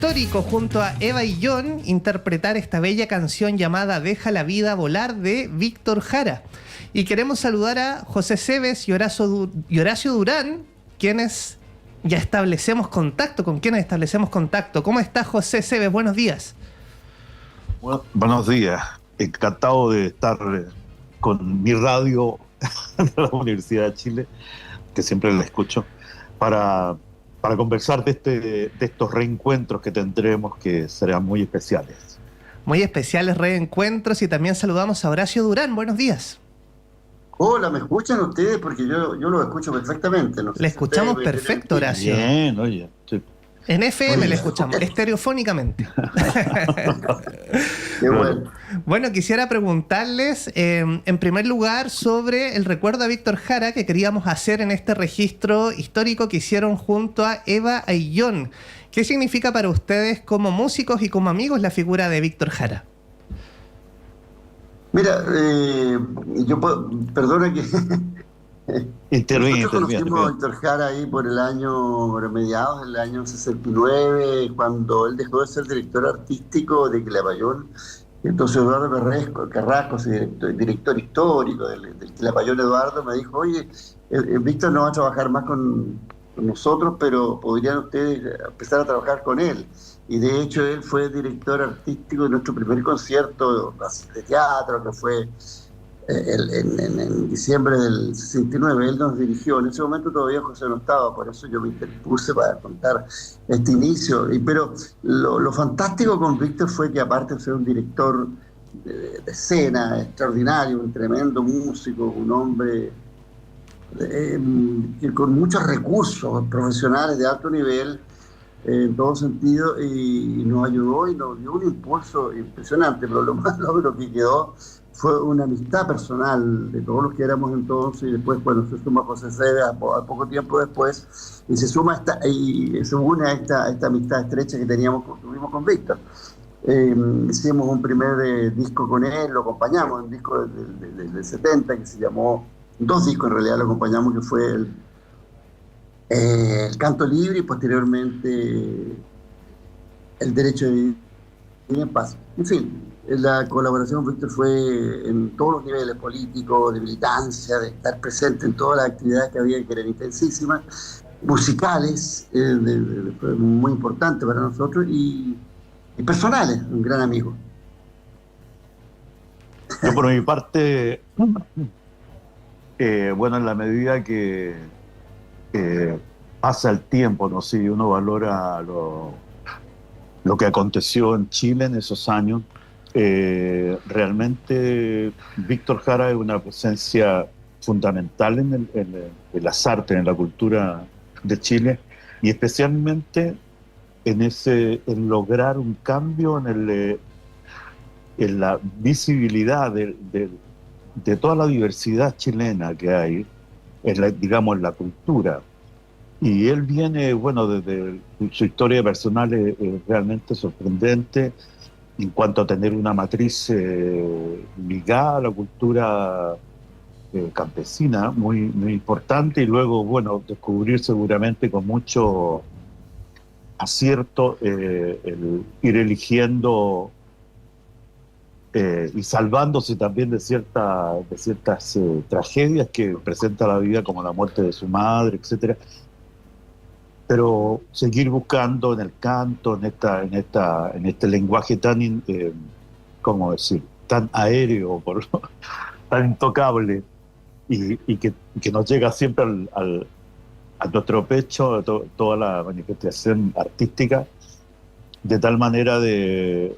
histórico junto a Eva y John interpretar esta bella canción llamada Deja la vida volar de Víctor Jara. Y queremos saludar a José Cebes y Horacio Durán, quienes ya establecemos contacto, con quienes establecemos contacto. ¿Cómo está José Cebes? Buenos días. Bueno, buenos días. Encantado de estar con mi radio de la Universidad de Chile, que siempre la escucho, para conversar de estos reencuentros que tendremos, que serán muy especiales. Muy especiales reencuentros, y también saludamos a Horacio Durán. Buenos días. Hola, ¿me escuchan ustedes? Porque yo lo escucho perfectamente. No sé Le si escuchamos ustedes perfecto, tienen- Horacio. Bien, oye. Sí. En FM Oye. le escuchamos, estereofónicamente. Qué bueno. Bueno, quisiera preguntarles, en primer lugar, sobre el recuerdo a Víctor Jara que queríamos hacer en este registro histórico que hicieron junto a Eva Ayllón. ¿Qué significa para ustedes como músicos y como amigos la figura de Víctor Jara? Mira, perdona que Interviene. nosotros conocimos a Víctor Jara ahí por mediados del año 69, cuando él dejó de ser director artístico de Quilapayún. Entonces Eduardo Carrasco, director histórico del Quilapayún, Eduardo, me dijo: oye, Víctor no va a trabajar más con nosotros, pero podrían ustedes empezar a trabajar con él. Y de hecho él fue director artístico de nuestro primer concierto de teatro, que fue en diciembre del 69. Él nos dirigió. En ese momento todavía José no estaba, por eso yo me interpuse para contar este inicio. Pero lo fantástico con Víctor fue que, aparte de ser un director de escena extraordinario, un tremendo músico, un hombre con muchos recursos profesionales de alto nivel, en todo sentido, y nos ayudó y nos dio un impulso impresionante. Pero lo que quedó fue una amistad personal de todos los que éramos entonces, y después, bueno, se suma José Cebes a poco tiempo después, y se une a esta amistad estrecha que tuvimos con Víctor. Hicimos un primer disco con él, lo acompañamos, un disco del 70 que se llamó, 2 discos en realidad lo acompañamos, que fue el Canto Libre, y posteriormente El Derecho de Vivir en Paz. En fin, la colaboración con Víctor fue en todos los niveles políticos, de militancia, de estar presente en todas las actividades que había, que eran intensísimas, musicales, fue muy importante para nosotros, y personales, un gran amigo. Yo, por mi parte, bueno, en la medida que pasa el tiempo, ¿no? Si uno valora lo que aconteció en Chile en esos años, realmente Víctor Jara es una presencia fundamental en las artes, en la cultura de Chile, y especialmente en lograr un cambio en la visibilidad de toda la diversidad chilena que hay, digamos, en la cultura. Y él viene, bueno, desde su historia personal es realmente sorprendente en cuanto a tener una matriz ligada a la cultura campesina, muy, muy importante, y luego, bueno, descubrir seguramente con mucho acierto el ir eligiendo y salvándose también de ciertas tragedias que presenta la vida, como la muerte de su madre, etcétera. Pero seguir buscando en el canto, en este lenguaje tan, ¿cómo decir?, tan aéreo, tan intocable, y que nos llega siempre a nuestro pecho, toda la manifestación artística, de tal manera de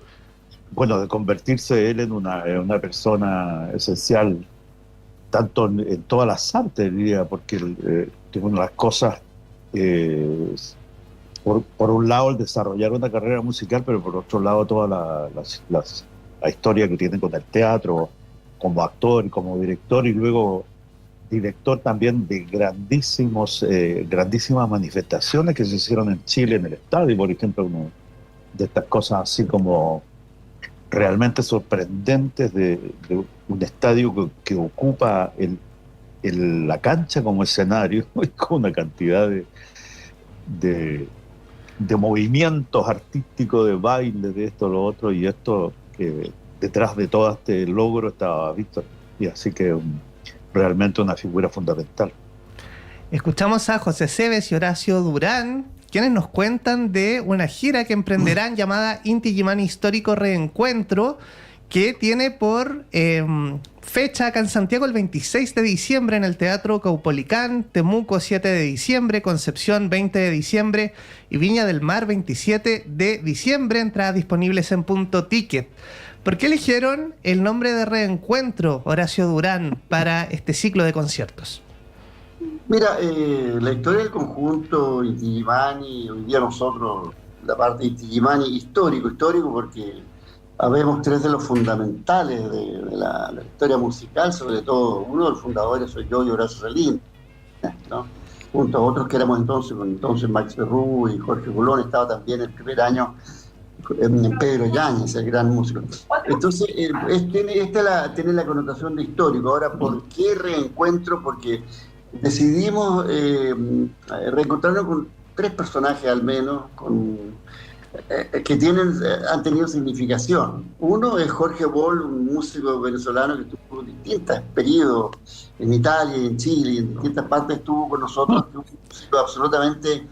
convertirse él en una persona esencial, tanto en todas las artes, diría, porque una de las cosas, por un lado, el desarrollar una carrera musical, pero por otro lado toda la historia que tiene con el teatro, como actor y como director, y luego director también de grandísimas manifestaciones que se hicieron en Chile, en el estadio, por ejemplo, una de estas cosas así como realmente sorprendentes de un estadio que ocupa la cancha como escenario, y con una cantidad de de movimientos artísticos, de baile, de esto, lo otro, y esto que detrás de todo este logro estaba Víctor, y así que realmente una figura fundamental. Escuchamos a José Seves y Horacio Durán, quienes nos cuentan de una gira que emprenderán llamada Inti Illimani Histórico Reencuentro, que tiene por fecha acá en Santiago el 26 de diciembre en el Teatro Caupolicán, Temuco 7 de diciembre, Concepción 20 de diciembre y Viña del Mar 27 de diciembre, entradas disponibles en Punto Ticket. ¿Por qué eligieron el nombre de Reencuentro, Horacio Durán, para este ciclo de conciertos? Mira, la historia del conjunto Inti Illimani, hoy día nosotros, la parte de Inti Illimani histórico porque habemos tres de los fundamentales de la historia musical, sobre todo uno de los fundadores soy yo y Horacio Salín, ¿no? Junto a otros que éramos entonces Max Berrú y Jorge Colón, estaba también el primer año Pedro Yáñez, el gran músico. Entonces, tiene la connotación de histórico. Ahora, ¿por qué reencuentro? Porque decidimos reencontrarnos con tres personajes al menos, que han tenido significación. Uno es Jorge Boll, un músico venezolano que estuvo en distintos periodos en Italia y en Chile, y en distintas partes estuvo con nosotros, que es un músico absolutamente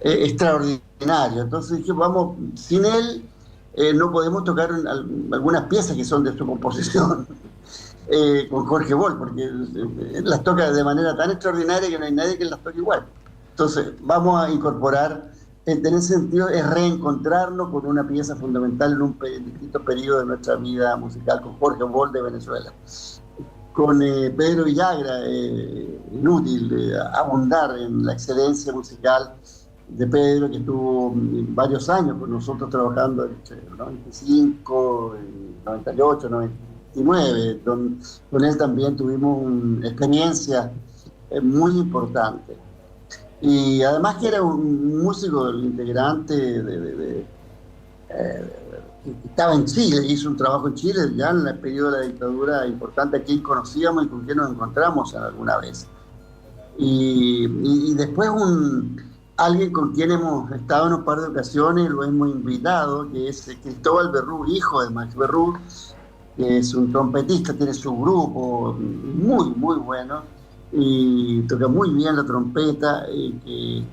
extraordinario. Entonces dije, vamos, sin él no podemos tocar algunas piezas que son de su composición con Jorge Boll, porque las toca de manera tan extraordinaria que no hay nadie que las toque igual. Entonces vamos a incorporar, en ese sentido, es reencontrarnos con una pieza fundamental en distintos periodos de nuestra vida musical, con Jorge Boll de Venezuela. Con Pedro Villagra, inútil abundar en la excelencia musical de Pedro, que estuvo varios años con nosotros trabajando entre el 95, el 98, 99. Con él también tuvimos una experiencia muy importante. Y además que era un músico, el integrante que estaba en Chile, hizo un trabajo en Chile ya en el periodo de la dictadura importante, a quien conocíamos y con quien nos encontramos alguna vez. Y después alguien con quien hemos estado en un par de ocasiones, lo hemos invitado, que es Cristóbal Berrú, hijo de Max Berrú, que es un trompetista, tiene su grupo muy, muy bueno, y toca muy bien la trompeta, y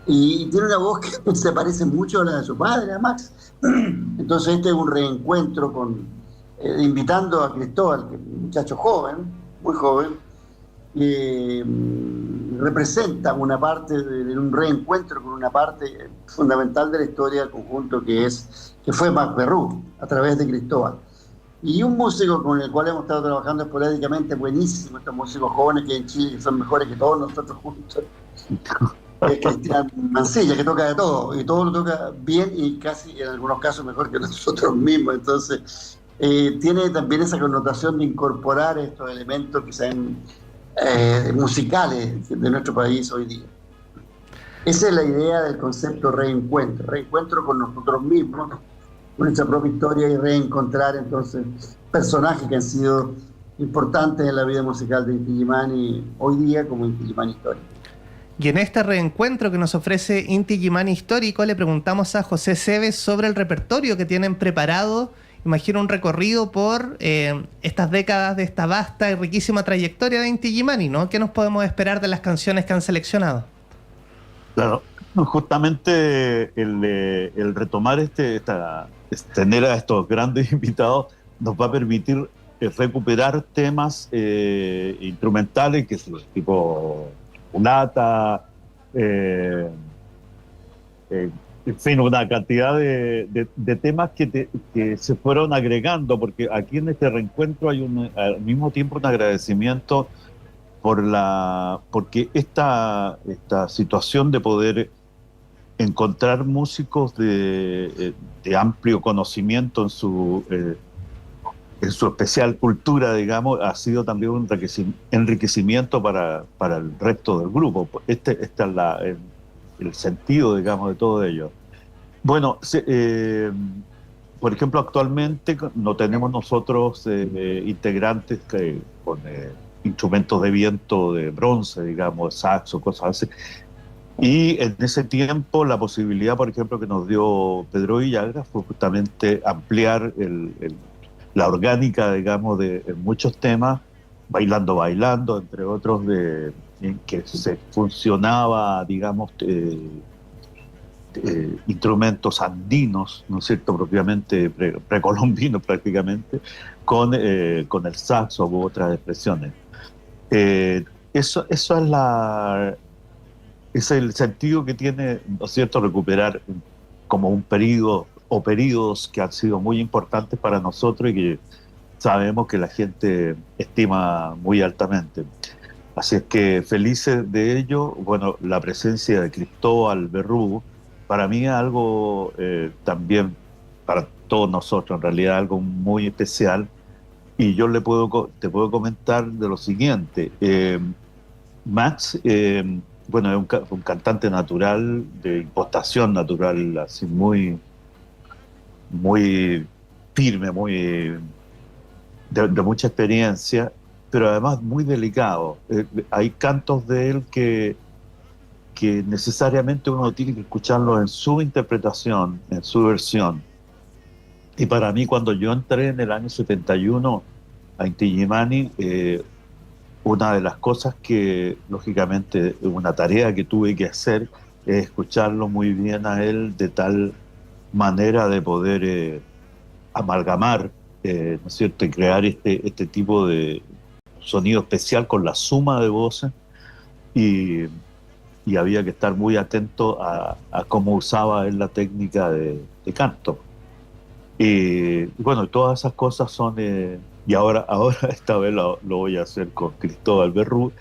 tiene una voz que se parece mucho a la de su padre, a Max. Entonces este es un reencuentro invitando a Cristóbal, que es un muchacho joven, muy joven, que representa una parte de un reencuentro con una parte fundamental de la historia del conjunto que fue Max Berrú, a través de Cristóbal. Y un músico con el cual hemos estado trabajando esporádicamente, buenísimo, estos músicos jóvenes que hay en Chile, que son mejores que todos nosotros juntos, es Cristian Mancilla, que toca de todo, y todo lo toca bien y casi en algunos casos mejor que nosotros mismos. Entonces, tiene también esa connotación de incorporar estos elementos que sean musicales de nuestro país hoy día. Esa es la idea del concepto reencuentro con nosotros mismos, con nuestra propia historia, y reencontrar entonces personajes que han sido importantes en la vida musical de Inti Illimani hoy día como Inti Illimani Histórico. Y en este reencuentro que nos ofrece Inti Illimani Histórico, le preguntamos a José Seves sobre el repertorio que tienen preparado. Imagino un recorrido por estas décadas de esta vasta y riquísima trayectoria de Inti Illimani, ¿no? ¿Qué nos podemos esperar de las canciones que han seleccionado? Claro, justamente el retomar tener a estos grandes invitados nos va a permitir recuperar temas instrumentales, que es tipo Unata, en fin, una cantidad de temas que se fueron agregando, porque aquí en este reencuentro hay al mismo tiempo un agradecimiento porque esta situación de poder encontrar músicos de amplio conocimiento en su especial cultura, digamos, ha sido también un enriquecimiento para el resto del grupo. Este es el sentido, digamos, de todo ello. Bueno, por ejemplo, actualmente no tenemos nosotros integrantes con instrumentos de viento de bronce, digamos, saxo, cosas así. Y en ese tiempo la posibilidad, por ejemplo, que nos dio Pedro Villagra fue justamente ampliar la orgánica, digamos, de en muchos temas, Bailando, Bailando, entre otros, en que se funcionaba, digamos, instrumentos andinos, ¿no es cierto?, propiamente precolombinos prácticamente, con el saxo u otras expresiones. Eso es el sentido que tiene, ¿no es cierto?, recuperar como un periodo o periodos que han sido muy importantes para nosotros y que sabemos que la gente estima muy altamente. Así es que felices de ello. Bueno, la presencia de Cristóbal Berrú, para mí es algo también, para todos nosotros, en realidad algo muy especial. Y yo te puedo comentar de lo siguiente. Max, bueno, es un cantante natural, de impostación natural, así muy firme, de mucha experiencia, pero además muy delicado. Hay cantos de él que necesariamente uno tiene que escucharlos en su interpretación, en su versión. Y para mí, cuando yo entré en el año 71 a Inti Illimani, una de las cosas que, lógicamente, una tarea que tuve que hacer es escucharlo muy bien a él, de tal manera de poder amalgamar, ¿no es cierto?, y crear este tipo de sonido especial con la suma de voces, y, y había que estar muy atento a cómo usaba él la técnica de canto. Y bueno, todas esas cosas son... y ahora esta vez lo voy a hacer con Cristóbal Berrú,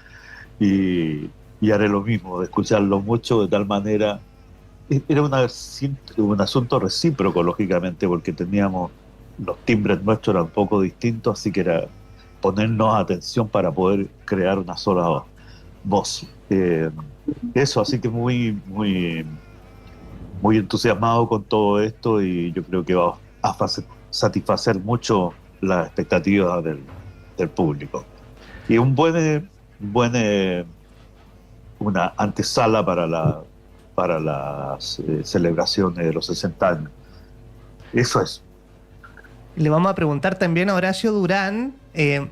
y haré lo mismo, de escucharlo mucho, de tal manera... Era un asunto recíproco, lógicamente, porque teníamos... Los timbres nuestros eran un poco distintos, así que era ponernos atención para poder crear una sola voz. Eso, así que muy entusiasmado con todo esto, y yo creo que va a satisfacer mucho las expectativas del público. Y una antesala para las celebraciones de los 60 años. Eso es. Le vamos a preguntar también a Horacio Durán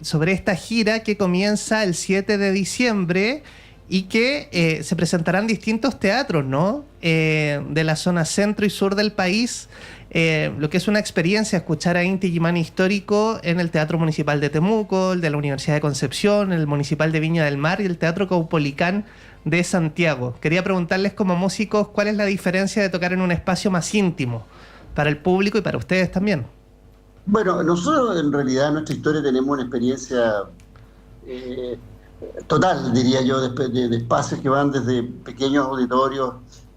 sobre esta gira que comienza el 7 de diciembre y que se presentarán distintos teatros, ¿no? De la zona centro y sur del país, lo que es una experiencia escuchar a Inti Illimani histórico en el Teatro Municipal de Temuco, el de la Universidad de Concepción, el Municipal de Viña del Mar y el Teatro Caupolicán de Santiago. Quería preguntarles como músicos cuál es la diferencia de tocar en un espacio más íntimo para el público y para ustedes también. Bueno, nosotros en realidad en nuestra historia tenemos una experiencia total, diría yo, de espacios que van desde pequeños auditorios.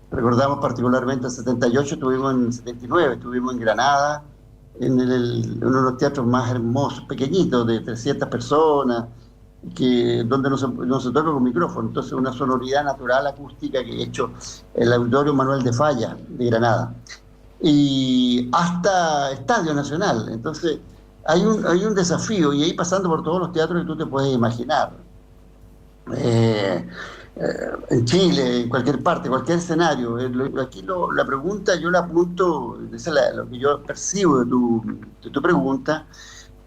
Recordamos particularmente el 78, estuvimos en el 79, estuvimos en Granada, en uno de los teatros más hermosos, pequeñitos, de 300 personas, donde no se toca con micrófono. Entonces, una sonoridad natural, acústica, que he hecho el Auditorio Manuel de Falla de Granada. Y hasta Estadio Nacional. Entonces, hay un desafío, y ahí pasando por todos los teatros que tú te puedes imaginar. En Chile, en cualquier parte, cualquier escenario. Aquí la pregunta yo la apunto, lo que yo percibo de tu pregunta,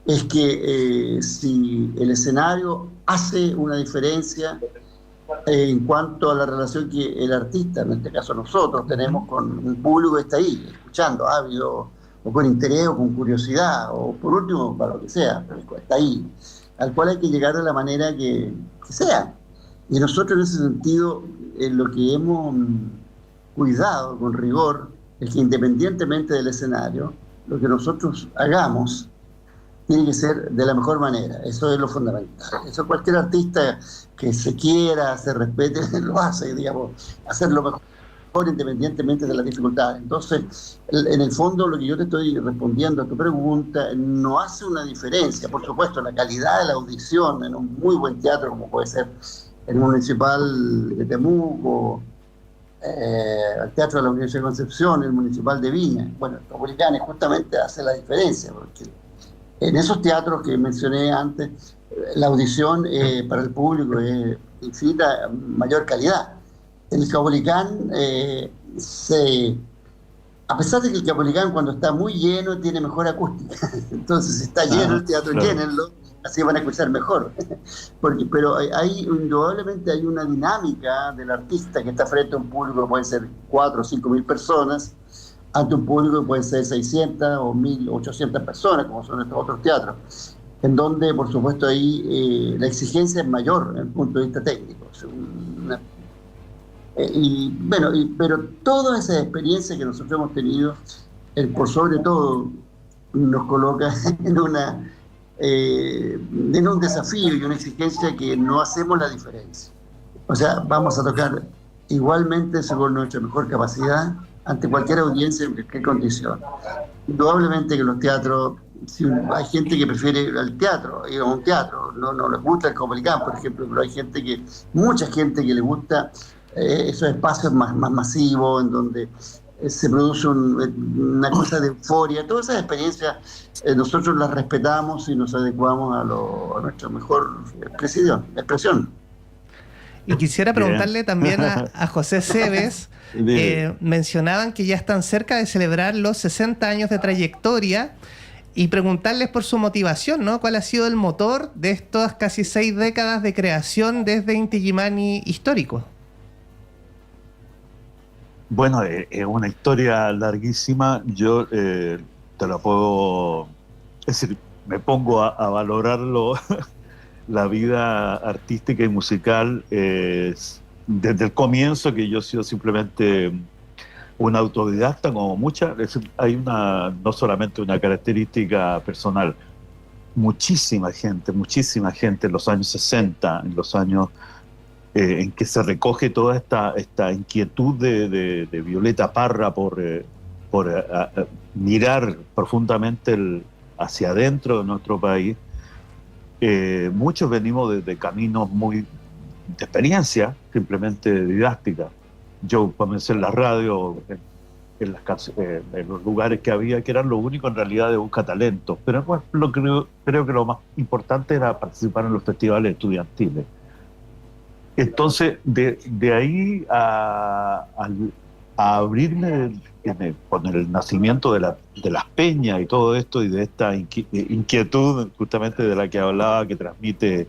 es que si el escenario hace una diferencia en cuanto a la relación que el artista, en este caso nosotros, tenemos con un público que está ahí, escuchando, ávido, o con interés, o con curiosidad, o por último, para lo que sea, pero está ahí, al cual hay que llegar de la manera que sea. Y nosotros en ese sentido, lo que hemos cuidado con rigor es que independientemente del escenario, lo que nosotros hagamos tiene que ser de la mejor manera. Eso es lo fundamental. Eso cualquier artista que se quiera, se respete, lo hace, digamos, hacerlo mejor independientemente de las dificultades. Entonces, en el fondo, lo que yo te estoy respondiendo a tu pregunta no hace una diferencia. Por supuesto, la calidad de la audición en un muy buen teatro, como puede ser el Municipal de Temuco, el Teatro de la Universidad de Concepción, el Municipal de Viña, bueno, el Caupolicán justamente hace la diferencia, porque en esos teatros que mencioné antes, la audición para el público es infinita mayor calidad. el Caupolicán a pesar de que el Caupolicán cuando está muy lleno tiene mejor acústica, entonces si está lleno el teatro, Claro. llénenlo, así van a escuchar mejor. Pero indudablemente hay una dinámica del artista que está frente a un público que puede ser 4 o 5 mil personas, ante un público que puede ser 600 o 1.800 personas, como son estos otros teatros, en donde, por supuesto, ahí la exigencia es mayor desde el punto de vista técnico. Es pero todas esas experiencias que nosotros hemos tenido, por sobre todo, nos coloca en un desafío y una exigencia que no hacemos la diferencia. O sea, vamos a tocar igualmente según nuestra mejor capacidad ante cualquier audiencia en cualquier condición. Indudablemente que los teatros, si hay gente que prefiere ir al teatro, ir a un teatro, no les gusta el Caupolicán, por ejemplo, pero hay mucha gente que le gusta esos espacios más masivos, en donde se produce una cosa de euforia. Todas esas experiencias nosotros las respetamos y nos adecuamos a nuestra mejor expresión. Y quisiera preguntarle también a José Seves, mencionaban que ya están cerca de celebrar los 60 años de trayectoria, y preguntarles por su motivación, ¿no? ¿Cuál ha sido el motor de estas casi 6 décadas de creación desde Inti Illimani histórico? Bueno, es una historia larguísima. Yo te la puedo... Es decir, me pongo a valorarlo, la vida artística y musical, desde el comienzo, que yo he sido simplemente un autodidacta, como muchas. Hay no solamente una característica personal, muchísima gente en los años 60, en los años en que se recoge toda esta inquietud de Violeta Parra por mirar profundamente hacia adentro de nuestro país. Muchos venimos de caminos muy de experiencia, simplemente didáctica. Yo comencé en la radio, en los lugares que había, que eran lo único en realidad de busca talento. Pero pues, creo que lo más importante era participar en los festivales estudiantiles. Entonces, de ahí a abrirme con el nacimiento de las peñas y todo esto, y de esta inquietud justamente de la que hablaba, que transmite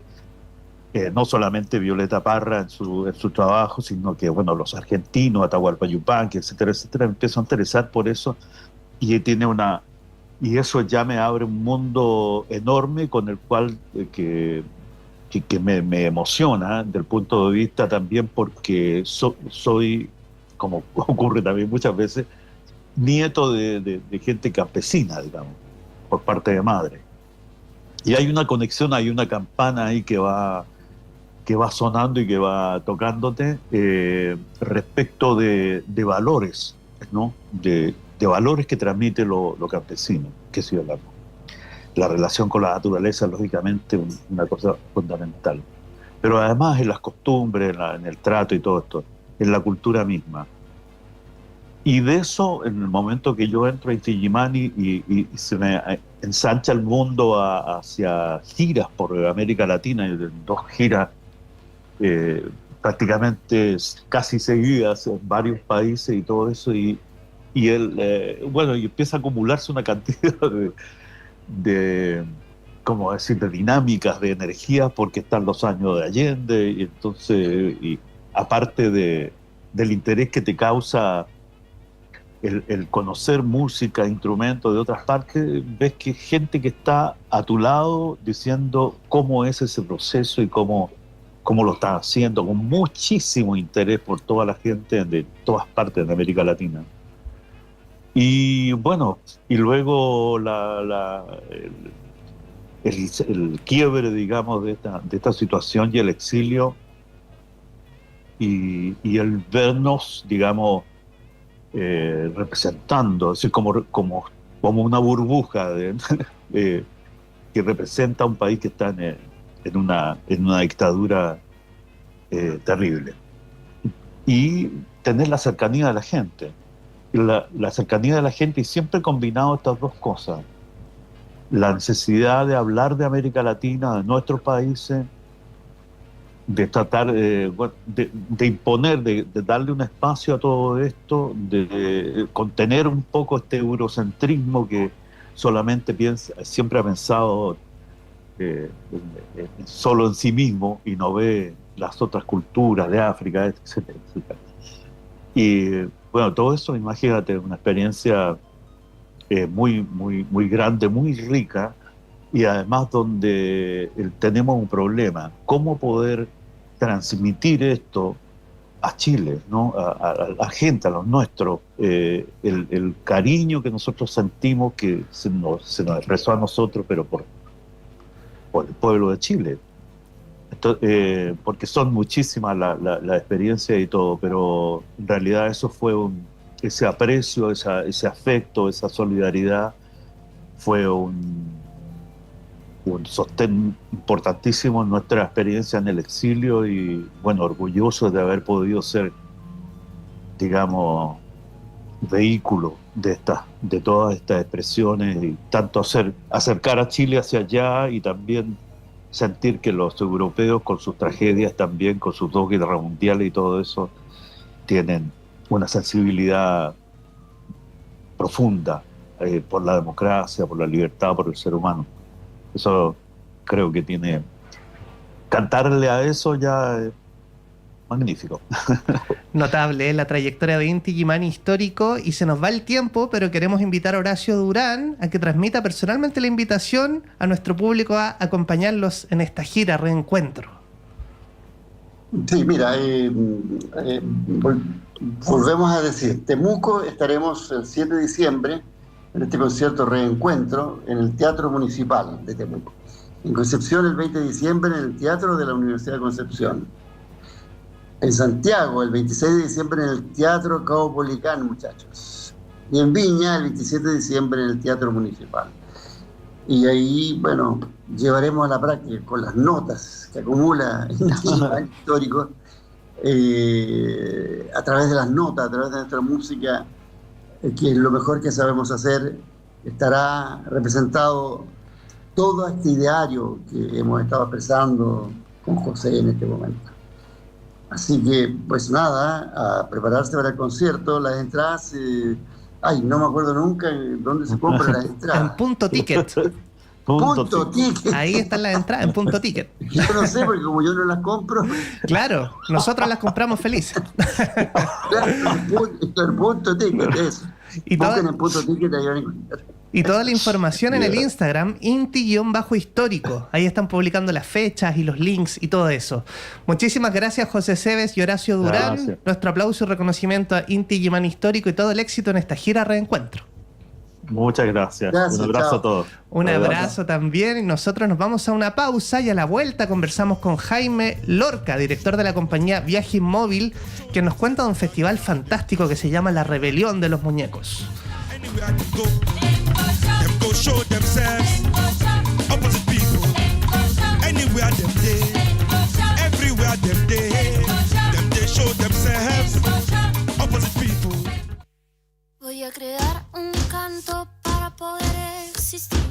no solamente Violeta Parra en su trabajo, sino que bueno, los argentinos, Atahualpa Yupanqui, etcétera, etcétera, me empiezo a interesar por eso, y eso ya me abre un mundo enorme con el cual que me emociona desde el punto de vista también, porque soy, como ocurre también muchas veces, nieto de gente campesina, digamos, por parte de madre. Y hay una conexión, hay una campana ahí que va sonando y que va tocándote respecto de valores, ¿no? De valores que transmite lo campesino, que es la relación con la naturaleza, lógicamente, una cosa fundamental. Pero además en las costumbres, en el trato y todo esto, en la cultura misma. Y de eso, en el momento que yo entro a Inti Illimani y se me ensancha el mundo hacia giras por América Latina, y 2 giras prácticamente casi seguidas en varios países y todo eso, y empieza a acumularse una cantidad ¿cómo decir?, de dinámicas, de energías, porque están los años de Allende, y entonces, y aparte del interés que te causa el conocer música, instrumentos de otras partes, ves que gente que está a tu lado diciendo cómo es ese proceso y cómo lo está haciendo, con muchísimo interés por toda la gente de todas partes de América Latina. Y bueno, y luego el quiebre, digamos, de esta situación y el exilio, y el vernos, digamos, representando, es decir, como una burbuja que representa a un país que está en una dictadura terrible. Y tener la cercanía de la gente. La cercanía de la gente, y siempre he combinado estas dos cosas: la necesidad de hablar de América Latina, de nuestros países, de tratar bueno, de imponer, de darle un espacio a todo esto, de contener un poco este eurocentrismo que solamente siempre ha pensado solo en sí mismo y no ve las otras culturas de África, etcétera, etcétera. Y bueno, todo eso, imagínate, una experiencia muy, muy, muy grande, muy rica, y además donde tenemos un problema: cómo poder transmitir esto a Chile, ¿no? A la gente, a los nuestros, el cariño que nosotros sentimos, que se nos expresó a nosotros, pero por el pueblo de Chile. Entonces, porque son muchísimas la experiencia y todo, pero en realidad eso fue ese aprecio, ese afecto, esa solidaridad, fue un sostén importantísimo en nuestra experiencia en el exilio, y bueno, orgulloso de haber podido ser, digamos, vehículo de todas estas expresiones, y tanto acercar a Chile hacia allá, y también sentir que los europeos, con sus tragedias también, con sus dos guerras mundiales y todo eso, tienen una sensibilidad profunda por la democracia, por la libertad, por el ser humano. Eso creo que tiene... Cantarle a eso ya es magnífico. Notable, la trayectoria de Inti Illimani histórico, y se nos va el tiempo, pero queremos invitar a Horacio Durán a que transmita personalmente la invitación a nuestro público a acompañarlos en esta gira Reencuentro. Sí, mira, volvemos a decir, Temuco estaremos el 7 de diciembre en este concierto Reencuentro en el Teatro Municipal de Temuco. En Concepción el 20 de diciembre en el Teatro de la Universidad de Concepción. En Santiago el 26 de diciembre en el Teatro Caupolicán, muchachos. Y en Viña el 27 de diciembre en el Teatro Municipal. Y ahí, bueno, llevaremos a la práctica con las notas que acumula el histórico, a través de las notas, a través de nuestra música, que es lo mejor que sabemos hacer. Estará representado todo este ideario que hemos estado expresando con José en este momento. Así que, pues nada, a prepararse para el concierto. Las entradas, no me acuerdo nunca dónde se compran las entradas. En Punto Ticket. Punto Ticket. Ahí están las entradas, en Punto Ticket. Yo no sé, porque como yo no las compro. Claro, nosotros las compramos felices. El Punto Ticket, eso. Busquen en Punto Ticket, ahí van a encontrar. Y toda la información en el Instagram, Inti-histórico. Ahí están publicando las fechas y los links y todo eso. Muchísimas gracias, José Seves y Horacio Durán. Gracias. Nuestro aplauso y reconocimiento a Inti Illimani histórico, y todo el éxito en esta gira Reencuentro. Muchas gracias. Un abrazo, chao, a todos. Un abrazo también. Y nosotros nos vamos a una pausa, y a la vuelta conversamos con Jaime Lorca, director de la compañía Viaje Inmóvil, que nos cuenta de un festival fantástico que se llama La Rebelión de los Muñecos. Show themselves opposite people. Anywhere them day, everywhere them they show themselves opposite people. Voy a crear un canto para poder existir.